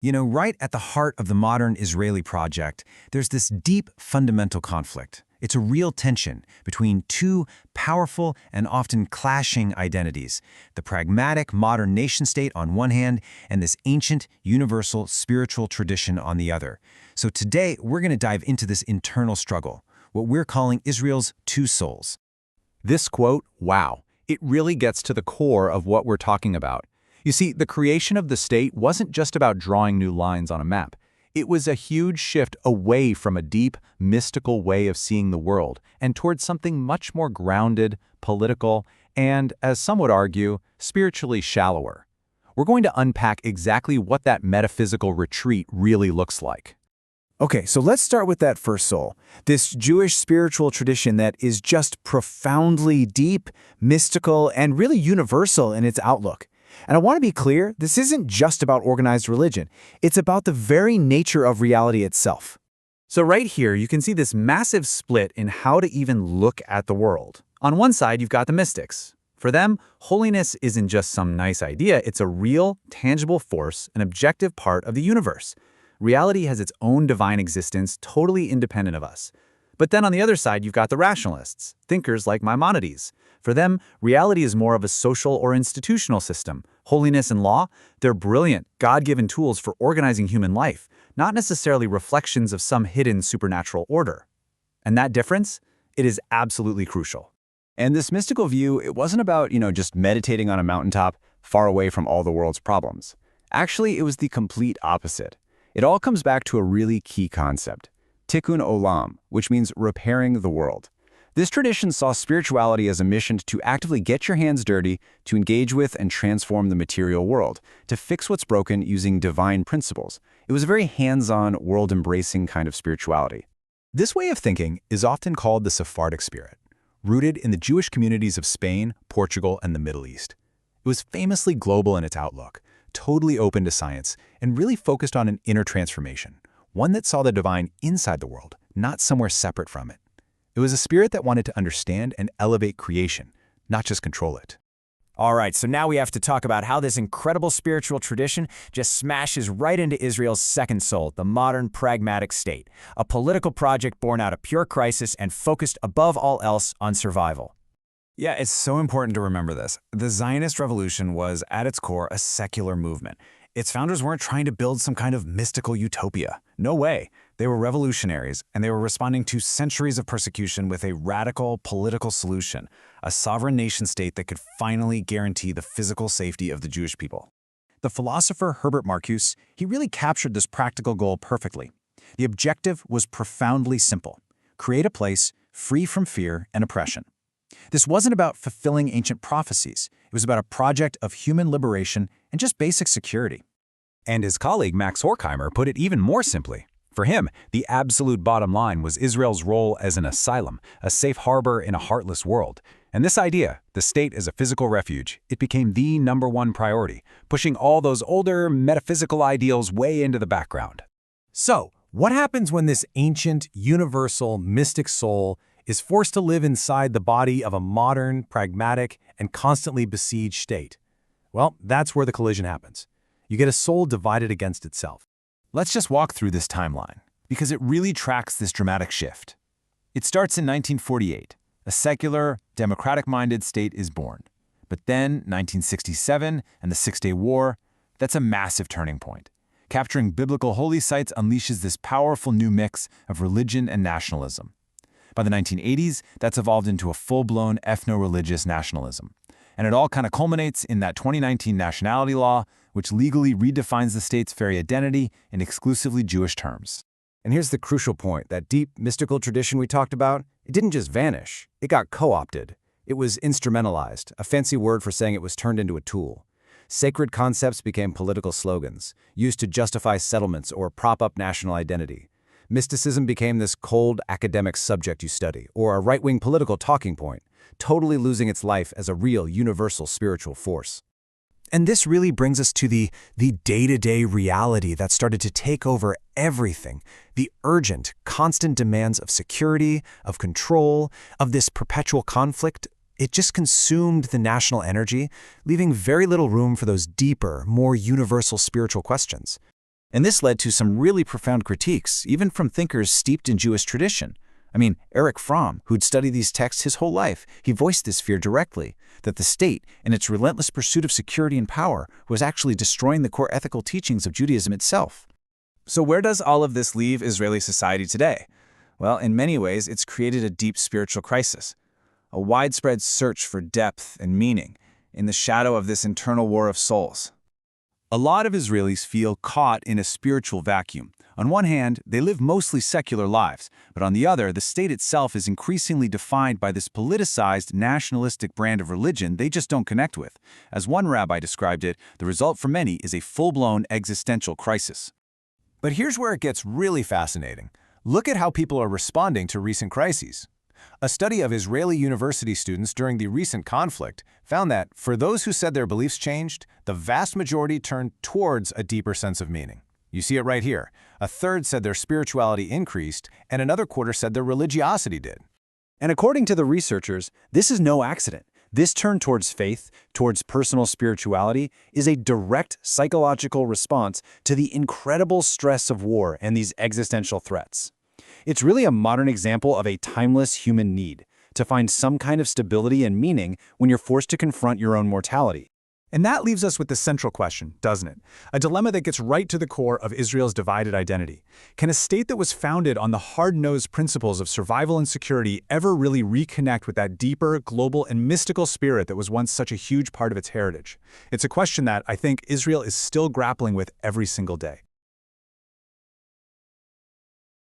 You know, right at the heart of the modern Israeli project, there's this deep fundamental conflict. It's a real tension between two powerful and often clashing identities, the pragmatic modern nation-state on one hand and this ancient, universal spiritual tradition on the other. So today, we're going to dive into this internal struggle, what we're calling Israel's two souls. This quote, wow, it really gets to the core of what we're talking about. You see, the creation of the state wasn't just about drawing new lines on a map. It was a huge shift away from a deep, mystical way of seeing the world and towards something much more grounded, political, and, as some would argue, spiritually shallower. We're going to unpack exactly what that metaphysical retreat really looks like. Okay, so let's start with that first soul, this Jewish spiritual tradition that is just profoundly deep, mystical, and really universal in its outlook. And I want to be clear, this isn't just about organized religion. It's about the very nature of reality itself. So right here, you can see this massive split in how to even look at the world. On one side, you've got the mystics. For them, holiness isn't just some nice idea, it's a real, tangible force, an objective part of the universe. Reality has its own divine existence, totally independent of us. But then on the other side, you've got the rationalists, thinkers like Maimonides. For them, reality is more of a social or institutional system. Holiness and law, they're brilliant, God-given tools for organizing human life, not necessarily reflections of some hidden supernatural order. And that difference? It is absolutely crucial. And this mystical view, it wasn't about, just meditating on a mountaintop far away from all the world's problems. Actually, it was the complete opposite. It all comes back to a really key concept, Tikkun Olam, which means repairing the world. This tradition saw spirituality as a mission to actively get your hands dirty, to engage with and transform the material world, to fix what's broken using divine principles. It was a very hands-on, world-embracing kind of spirituality. This way of thinking is often called the Sephardic spirit, rooted in the Jewish communities of Spain, Portugal, and the Middle East. It was famously global in its outlook, totally open to science, and really focused on an inner transformation, one that saw the divine inside the world, not somewhere separate from it. It was a spirit that wanted to understand and elevate creation, not just control it. All right, so now we have to talk about how this incredible spiritual tradition just smashes right into Israel's second soul, the modern pragmatic state, a political project born out of pure crisis and focused above all else on survival. Yeah, it's so important to remember this. The Zionist revolution was, at its core, a secular movement. Its founders weren't trying to build some kind of mystical utopia. No way. They were revolutionaries, and they were responding to centuries of persecution with a radical political solution, a sovereign nation-state that could finally guarantee the physical safety of the Jewish people. The philosopher Herbert Marcuse, he really captured this practical goal perfectly. The objective was profoundly simple: create a place free from fear and oppression. This wasn't about fulfilling ancient prophecies. It was about a project of human liberation and just basic security. And his colleague Max Horkheimer put it even more simply. For him, the absolute bottom line was Israel's role as an asylum, a safe harbor in a heartless world. And this idea, the state as a physical refuge, it became the #1 priority, pushing all those older metaphysical ideals way into the background. So, what happens when this ancient, universal, mystic soul is forced to live inside the body of a modern, pragmatic, and constantly besieged state? Well, that's where the collision happens. You get a soul divided against itself. Let's just walk through this timeline, because it really tracks this dramatic shift. It starts in 1948. A secular, democratic-minded state is born. But then, 1967 and the Six-Day War, that's a massive turning point. Capturing biblical holy sites unleashes this powerful new mix of religion and nationalism. By the 1980s, that's evolved into a full-blown ethno-religious nationalism. And it all kind of culminates in that 2019 nationality law, which legally redefines the state's very identity in exclusively Jewish terms. And here's the crucial point: that deep, mystical tradition we talked about, it didn't just vanish. It got co-opted. It was instrumentalized, a fancy word for saying it was turned into a tool. Sacred concepts became political slogans, used to justify settlements or prop up national identity. Mysticism became this cold academic subject you study, or a right-wing political talking point, totally losing its life as a real universal spiritual force. And this really brings us to the day-to-day reality that started to take over everything. The urgent, constant demands of security, of control, of this perpetual conflict. It just consumed the national energy, leaving very little room for those deeper, more universal spiritual questions. And this led to some really profound critiques, even from thinkers steeped in Jewish tradition. I mean, Erich Fromm, who'd studied these texts his whole life, he voiced this fear directly, that the state, in its relentless pursuit of security and power, was actually destroying the core ethical teachings of Judaism itself. So where does all of this leave Israeli society today? Well, in many ways, it's created a deep spiritual crisis, a widespread search for depth and meaning in the shadow of this internal war of souls. A lot of Israelis feel caught in a spiritual vacuum. On one hand, they live mostly secular lives, but on the other, the state itself is increasingly defined by this politicized, nationalistic brand of religion they just don't connect with. As one rabbi described it, the result for many is a full-blown existential crisis. But here's where it gets really fascinating. Look at how people are responding to recent crises. A study of Israeli university students during the recent conflict found that, for those who said their beliefs changed, the vast majority turned towards a deeper sense of meaning. You see it right here. A third said their spirituality increased, and another quarter said their religiosity did. And according to the researchers, this is no accident. This turn towards faith, towards personal spirituality, is a direct psychological response to the incredible stress of war and these existential threats. It's really a modern example of a timeless human need to find some kind of stability and meaning when you're forced to confront your own mortality. And that leaves us with the central question, doesn't it? A dilemma that gets right to the core of Israel's divided identity. Can a state that was founded on the hard-nosed principles of survival and security ever really reconnect with that deeper, global, and mystical spirit that was once such a huge part of its heritage? It's a question that I think Israel is still grappling with every single day.